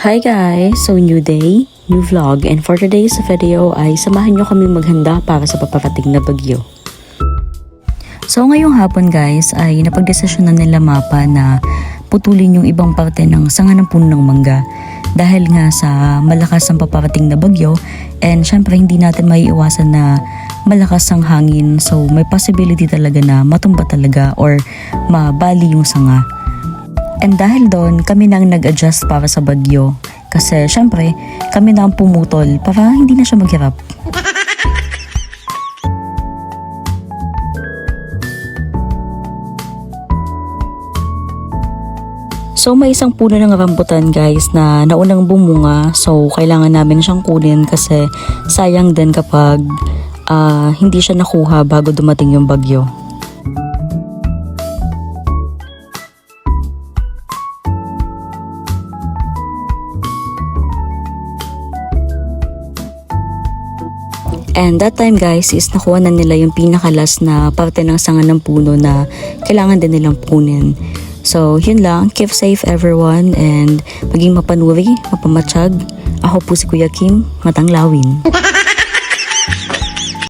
Hi guys! So new day, new vlog, and for today's video ay samahan nyo kami maghanda para sa paparating na bagyo. So ngayong hapon guys ay napagdesisyonan nila Mapa na putulin yung ibang parte ng sanga ng puno ng mangga dahil nga sa malakas ang paparating na bagyo, and syempre hindi natin maiiwasan na malakas ang hangin, so may possibility talaga na matumba talaga or mabali yung sanga. And dahil doon, kami na ang nag-adjust para sa bagyo. Kasi syempre, kami na ang pumutol para hindi na siya maghirap. So may isang puno ng rambutan guys na naunang bumunga. So kailangan namin siyang kunin kasi sayang din kapag hindi siya nakuha bago dumating yung bagyo. And that time guys is nakuha na nila yung pinakalas na parte ng sanga ng puno na kailangan din nilang punin. So yun lang, keep safe everyone and maging mapanuri, mapamatsyag. Ako po si Kuya Kim, Matanglawin.